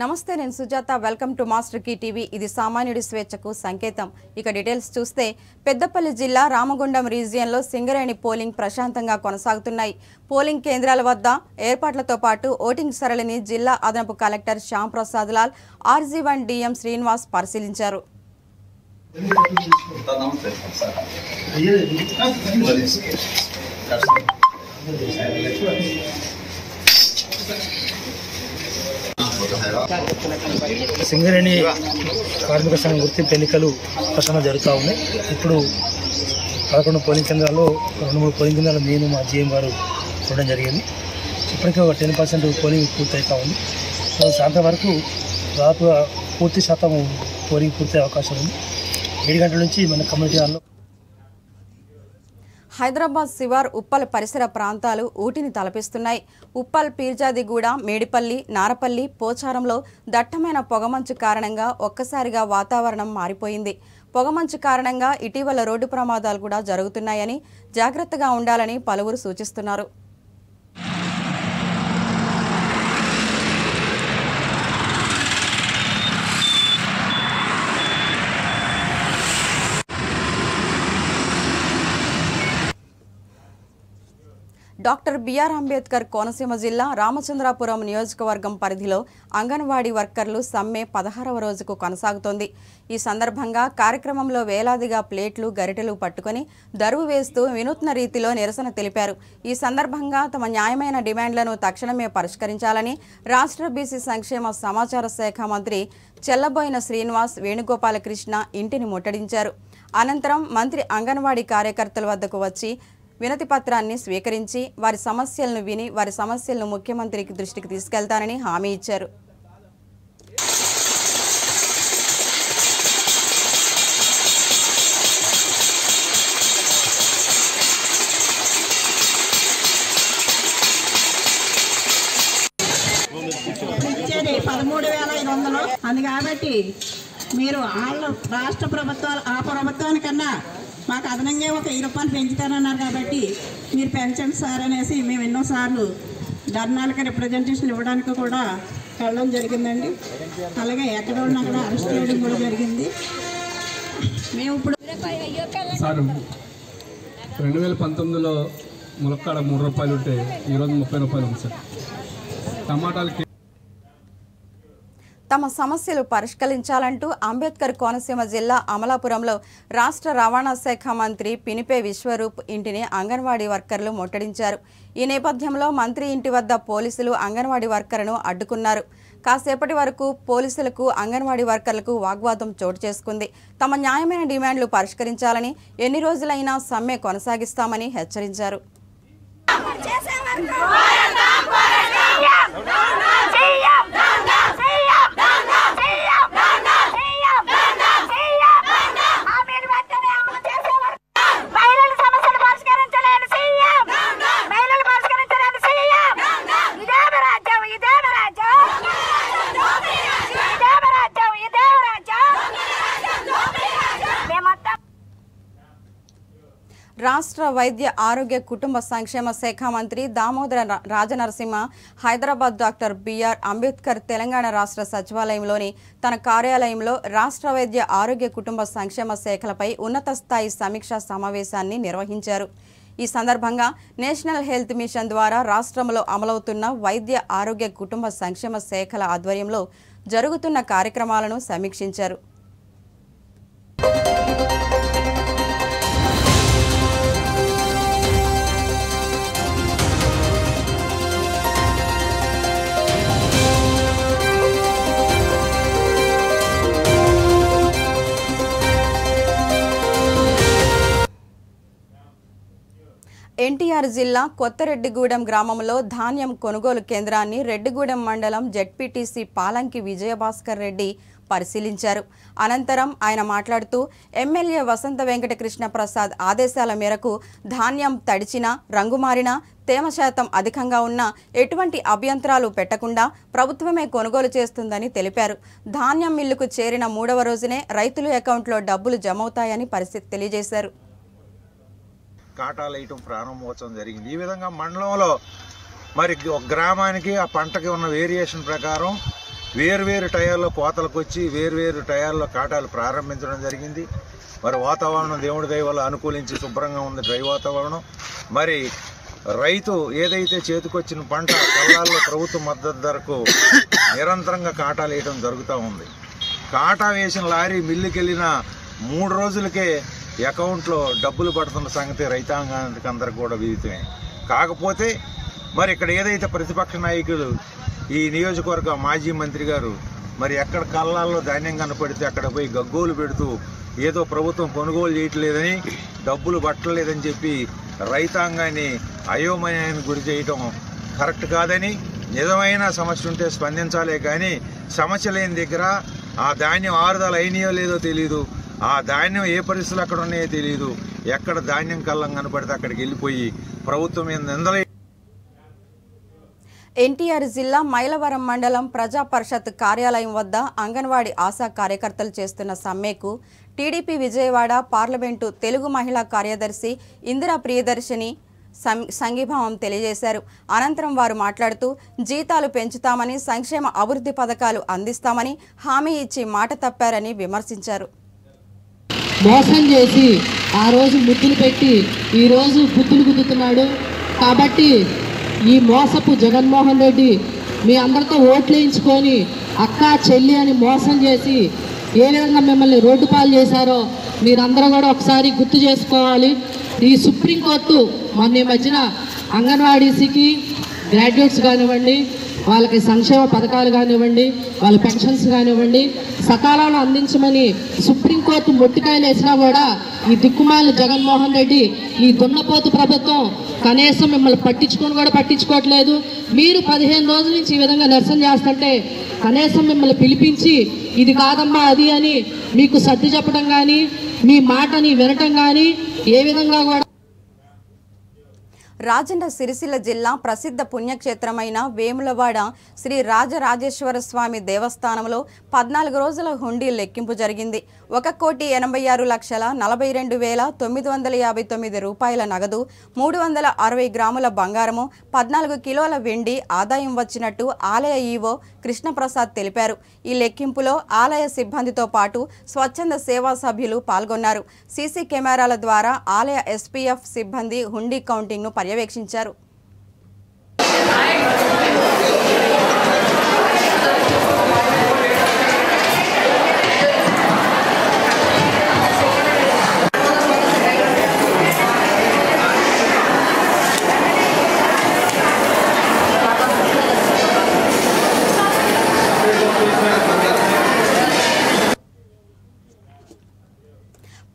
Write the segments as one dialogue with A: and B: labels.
A: నమస్తే, నేను Sujatha. Welcome to Master Key TV. ఇది సామాన్యుడి స్వేచ్ఛకు సంకేతం. ఇక డీటెయిల్స్ చూస్తే, పెద్దపల్లి జిల్లా రామగుండం రీజియన్లో సింగరేణి పోలింగ్ ప్రశాంతంగా కొనసాగుతున్నాయి. పోలింగ్ కేంద్రాల వద్ద ఏర్పాట్లతో పాటు ఓటింగ్ సరళిని జిల్లా అదనపు collector Shyam Prasad Lal, RG1 DM Srinivas పరిశీలించారు.
B: సింగరేణి కార్మిక సంఘం గుర్తింపు ఎన్నికలు ప్రస్తుతం జరుగుతూ ఉన్నాయి. ఇప్పుడు 11 పోలింగ్ కేంద్రాల్లో 2-3 పోలింగ్ కేంద్రాలు నేను మా GM గారు చూడడం జరిగింది. ఇప్పటికే ఒక 10% పోలింగ్ పూర్తవుతూ ఉంది. సాయంత్రం వరకు దాదాపుగా పూర్తి శాతం పోలింగ్ పూర్తయ్యే అవకాశం ఉంది. 7 గంటల నుంచి మన కమ్యూనిటీ హాల్లో
A: హైదరాబాద్ శివార్ ఉప్పల్ పరిసర ప్రాంతాలు ఊటిని తలపిస్తున్నాయి. ఉప్పల్, పీర్జాదిగూడ, మేడిపల్లి, నారపల్లి, పోచారంలో దట్టమైన పొగమంచు కారణంగా ఒక్కసారిగా వాతావరణం మారిపోయింది. పొగమంచు కారణంగా ఇటీవల రోడ్డు ప్రమాదాలు కూడా జరుగుతున్నాయని, జాగ్రత్తగా ఉండాలని పలువురు సూచిస్తున్నారు. డాక్టర్ బిఆర్ అంబేద్కర్ కోనసీమ జిల్లా రామచంద్రాపురం నియోజకవర్గం పరిధిలో అంగన్వాడీ వర్కర్లు సమ్మె 16వ రోజుకు కొనసాగుతోంది. ఈ సందర్భంగా కార్యక్రమంలో వేలాదిగా ప్లేట్లు, గరిటెలు పట్టుకుని దరువు వేస్తూ వినూత్న రీతిలో నిరసన తెలిపారు. ఈ సందర్భంగా తమ న్యాయమైన డిమాండ్లను తక్షణమే పరిష్కరించాలని రాష్ట్ర బీసీ సంక్షేమ సమాచార శాఖ మంత్రి చెల్లబోయిన శ్రీనివాస్, వేణుగోపాలకృష్ణ ఇంటిని ముట్టడించారు. అనంతరం మంత్రి అంగన్వాడీ కార్యకర్తల వద్దకు వచ్చి వినతి పత్రాన్ని స్వీకరించి వారి సమస్యలను విని వారి సమస్యలను ముఖ్యమంత్రికి దృష్టికి తీసుకెళ్తానని హామీ ఇచ్చారు.
C: ఇచ్చేది 13,500 అది కాబట్టి మీరు వాళ్ళ రాష్ట్ర ప్రభుత్వాలు ఆ ప్రభుత్వానికన్నా మాకు అదనంగా ఒక 1000 రూపాయలు పెంచుతానన్నారు కాబట్టి మీరు పెంచండి సార్ అనేసి మేము ఎన్నోసార్లు ధర్నాలకు రిప్రజెంటేషన్ ఇవ్వడానికి కూడా వెళ్ళడం జరిగిందండి. అలాగే ఎక్కడ ఉన్నా కూడా అరెస్ట్ చేయడం కూడా జరిగింది. మేము ఇప్పుడు
D: సార్ 2019లో ములక్కాడ 3 రూపాయలు ఉంటే ఈరోజు 30 రూపాయలు ఉంది సార్. టమాటాలకి
A: తమ సమస్యలు పరిష్కరించాలంటూ అంబేద్కర్ కోనసీమ జిల్లా అమలాపురంలో రాష్ట్ర రవాణా శాఖ మంత్రి పినిపే విశ్వరూప్ ఇంటిని అంగన్వాడీ వర్కర్లు ముట్టడించారు. ఈ నేపథ్యంలో మంత్రి ఇంటి వద్ద పోలీసులు అంగన్వాడీ వర్కర్ను అడ్డుకున్నారు. కాసేపటి వరకు పోలీసులకు, అంగన్వాడీ వర్కర్లకు వాగ్వాదం చోటు చేసుకుంది. తమ న్యాయమైన డిమాండ్లు పరిష్కరించాలని, ఎన్ని రోజులైనా సమ్మె కొనసాగిస్తామని హెచ్చరించారు. రాష్ట్ర వైద్య ఆరోగ్య కుటుంబ సంక్షేమ శాఖ మంత్రి దామోదర రాజనరసింహ హైదరాబాద్ డాక్టర్ బిఆర్ అంబేద్కర్ తెలంగాణ రాష్ట్ర సచివాలయంలోని తన కార్యాలయంలో రాష్ట్ర వైద్య ఆరోగ్య కుటుంబ సంక్షేమ శాఖలపై ఉన్నత స్థాయి సమీక్షా సమావేశాన్ని నిర్వహించారు. ఈ సందర్భంగా నేషనల్ హెల్త్ మిషన్ ద్వారా రాష్ట్రంలో అమలవుతున్న వైద్య ఆరోగ్య కుటుంబ సంక్షేమ శాఖల ఆధ్వర్యంలో జరుగుతున్న కార్యక్రమాలను సమీక్షించారు. ఎన్టీఆర్ జిల్లా కొత్తరెడ్డిగూడెం గ్రామంలో ధాన్యం కొనుగోలు కేంద్రాన్ని రెడ్డిగూడెం మండలం ZPTC పాలంకి విజయభాస్కర్ రెడ్డి పరిశీలించారు. అనంతరం ఆయన మాట్లాడుతూ ఎమ్మెల్యే వసంత వెంకట కృష్ణ ప్రసాద్ ఆదేశాల మేరకు ధాన్యం తడిచినా, రంగు మారినా, తేమ శాతం అధికంగా ఉన్నా ఎటువంటి అభ్యంతరాలు పెట్టకుండా ప్రభుత్వమే కొనుగోలు చేస్తుందని తెలిపారు. ధాన్యం మిల్లుకు చేరిన 3వ రోజునే రైతుల అకౌంట్లో డబ్బులు జమవుతాయని తెలియజేశారు.
E: కాటాలు వేయటం ప్రారంభోత్సవం జరిగింది. ఈ విధంగా మండలంలో మరి ఒక గ్రామానికి ఆ పంటకి ఉన్న వేరియేషన్ ప్రకారం వేరువేరు టయాల్లో కోతలకు వచ్చి వేరువేరు టయాల్లో కాటాలు ప్రారంభించడం జరిగింది. మరి వాతావరణం దేవుడి దయ వల్ల అనుకూలించి శుభ్రంగా ఉంది డ్రై వాతావరణం. మరి రైతు ఏదైతే చేతికొచ్చిన పంట కళ్ళాల్లో ప్రభుత్వ మద్దతు ధరకు నిరంతరంగా కాటాలు వేయడం జరుగుతూ ఉంది. కాటా వేసిన లారీ మిల్లుకి వెళ్ళిన 3 రోజులకే అకౌంట్లో డబ్బులు పడుతున్న సంగతి రైతాంగానికి అందరికి కూడా విదితమే. కాకపోతే మరి ఇక్కడ ఏదైతే ప్రతిపక్ష నాయకులు ఈ నియోజకవర్గ మాజీ మంత్రి గారు మరి ఎక్కడ కళ్ళాల్లో ధాన్యం కనపడితే అక్కడ పోయి గగ్గోలు పెడుతూ ఏదో ప్రభుత్వం కొనుగోలు చేయట్లేదని, డబ్బులు పట్టలేదని చెప్పి రైతాంగాన్ని అయోమయానికి గురి చేయటం కరెక్ట్ కాదని, నిజమైన సమస్య ఉంటే స్పందించాలే కానీ సమస్య లేని దగ్గర ఆ ధాన్యం ఆరుదల అయినాయో లేదో తెలియదు, ఆ ధాన్యం ఏ పరిస్థితులు అక్కడ ఉన్నాయో తెలియదు, ఎక్కడ ధాన్యం కళ్ళం కనపడితే అక్కడికి వెళ్ళిపోయి ప్రభుత్వం మీద నిందలే.
A: ఎన్టీఆర్ జిల్లా మైలవరం మండలం ప్రజా పరిషత్ కార్యాలయం వద్ద అంగన్వాడీ ఆశా కార్యకర్తలు చేస్తున్న సమ్మెకు టీడీపీ విజయవాడ పార్లమెంటు తెలుగు మహిళా కార్యదర్శి ఇందిరా ప్రియదర్శిని సంఘీభావం తెలియజేశారు. అనంతరం వారు మాట్లాడుతూ జీతాలు పెంచుతామని, సంక్షేమ అభివృద్ధి పథకాలు అందిస్తామని హామీ ఇచ్చి మాట తప్పారని విమర్శించారు.
F: మోసం చేసి ఆ రోజు ముద్దులు పెట్టి ఈరోజు బుద్ధులు గుద్దుతున్నాడు. కాబట్టి ఈ మోసపు జగన్మోహన్ రెడ్డి మీ అందరితో ఓట్లు వేయించుకొని అక్క చెల్లి అని మోసం చేసి ఏ విధంగా మిమ్మల్ని రోడ్డు పాలు చేశారో మీరందరూ కూడా ఒకసారి గుర్తు చేసుకోవాలి. ఈ సుప్రీంకోర్టు మొన్న మధ్యన అంగన్వాడీస్కి గ్రాడ్యుయేట్స్ కానివ్వండి, వాళ్ళకి సంక్షేమ పథకాలు కానివ్వండి, వాళ్ళ పెన్షన్స్ కానివ్వండి సకాలంలో అందించమని సుప్రీంకోర్టు మొట్టికాయలు వేసినా కూడా ఈ దిక్కుమాలిన జగన్మోహన్ రెడ్డి, ఈ దున్నపోతు ప్రభుత్వం కనీసం మిమ్మల్ని పట్టించుకోవట్లేదు. మీరు 15 రోజుల నుంచి ఈ విధంగా నిరసన చేస్తుంటే కనీసం మిమ్మల్ని పిలిపించి ఇది కాదమ్మా అది అని మీకు సర్ది చెప్పడం కానీ, మీ మాటని వినటం కానీ ఏ విధంగా కూడా.
A: రాజన్న సిరిసిల్ల జిల్లా ప్రసిద్ధ పుణ్యక్షేత్రమైన వేములవాడ శ్రీ రాజరాజేశ్వర స్వామి దేవస్థానంలో 14 రోజుల హుండీ లెక్కింపు జరిగింది. 1,80,42,959 రూపాయల నగదు, 360 గ్రాముల బంగారము, 14 కిలోల వెండి ఆదాయం వచ్చినట్టు ఆలయ ఈవో కృష్ణప్రసాద్ తెలిపారు. ఈ లెక్కింపులో ఆలయ సిబ్బందితో పాటు స్వచ్ఛంద సేవా సభ్యులు పాల్గొన్నారు. సీసీ కెమెరాల ద్వారా ఆలయ ఎస్పీఎఫ్ సిబ్బంది హుండీ కౌంటింగ్ను పర్యవేక్షించారు.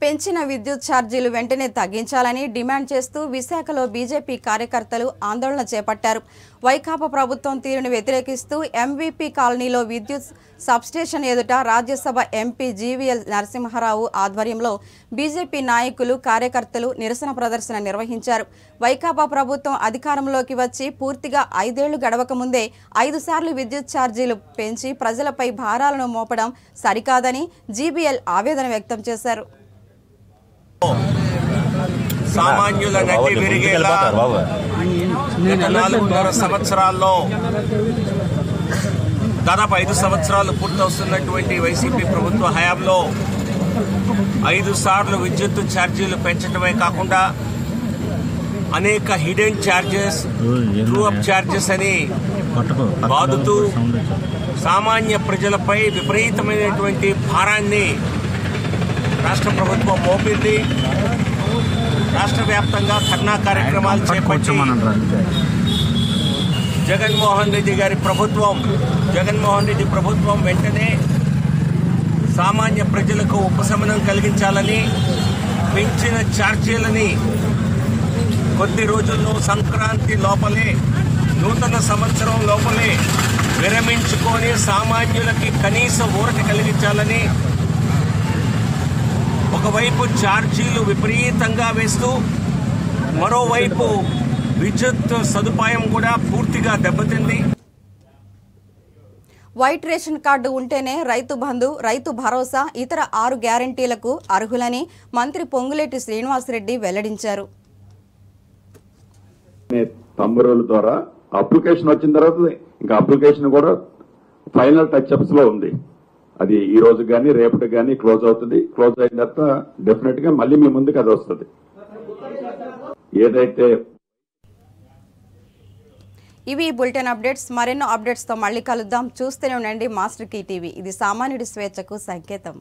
A: పెంచిన విద్యుత్ ఛార్జీలు వెంటనే తగ్గించాలని డిమాండ్ చేస్తూ విశాఖలో బీజేపీ కార్యకర్తలు ఆందోళన చేపట్టారు. వైకాపా ప్రభుత్వం తీరును వ్యతిరేకిస్తూ ఎంవీపీ కాలనీలో విద్యుత్ సబ్స్టేషన్ ఎదుట రాజ్యసభ ఎంపీ జీవీఎల్ నరసింహారావు ఆధ్వర్యంలో బీజేపీ నాయకులు కార్యకర్తలు నిరసన ప్రదర్శన నిర్వహించారు. వైకాపా ప్రభుత్వం అధికారంలోకి వచ్చి పూర్తిగా 5 ఏళ్లు గడవక ముందే 5 సార్లు విద్యుత్ ఛార్జీలు పెంచి ప్రజలపై భారాలను మోపడం సరికాదని జీబీఎల్ ఆవేదన వ్యక్తం చేశారు.
G: సామాన్యుల నడ్డి విరిగేలా గత 4.5 సంవత్సరాల్లో దాదాపు 5 సంవత్సరాలు పూర్తవుతున్నటువంటి వైసీపీ ప్రభుత్వ హయాంలో 5 సార్లు విద్యుత్ ఛార్జీలు పెంచడమే కాకుండా అనేక hidden charges, true up charges అని బాదుతూ సామాన్య ప్రజలపై విపరీతమైనటువంటి భారాన్ని రాష్ట్ర ప్రభుత్వం మోపింది. రాష్ట్ర వ్యాప్తంగా ధర్నా కార్యక్రమాలు చేపట్టి జగన్మోహన్ రెడ్డి ప్రభుత్వం వెంటనే సామాన్య ప్రజలకు ఉపశమనం కలిగించాలని, పెంచిన ఛార్జీలని కొద్ది రోజుల్లో సంక్రాంతి లోపలే, నూతన సంవత్సరం లోపలే విరమించుకొని సామాన్యులకి కనీస ఊరట కలిగించాలని ఒకవైపు ఛార్జీలు విపరీతంగా వేస్తూ మరోవైపు విద్యుత్ సదుపాయం కూడా పూర్తిగా దెబ్బతింది.
A: వైట్ రేషన్ కార్డు ఉంటేనే రైతు బంధు, రైతు భరోసా, ఇతర 6 గ్యారంటీలకు అర్హులని మంత్రి పొంగులేటి శ్రీనివాసరెడ్డి వెల్లడించారు.
H: తంబురుల ద్వారా అప్లికేషన్ వచ్చిన తర్వాత ఇంకా అప్లికేషన్ కూడా ఫైనల్ టచ్అప్స్ లో ఉంది. అది ఈ రోజు కానీ రేపటి కానీ క్లోజ్ అవుతుంది. క్లోజ్ అయిన తర్వాత డెఫినెట్ గా మళ్ళీ మీ ముందుకు అది వస్తుంది. ఏదైతే
A: ఇవి బులెటిన్ అప్డేట్స్. మరెన్నో అప్డేట్స్ తో మళ్ళీ కలుద్దాం. చూస్తూనే ఉండండి మాస్టర్ కీ టీవీ. ఇది సామాన్యుడి స్వేచ్ఛకు సంకేతం.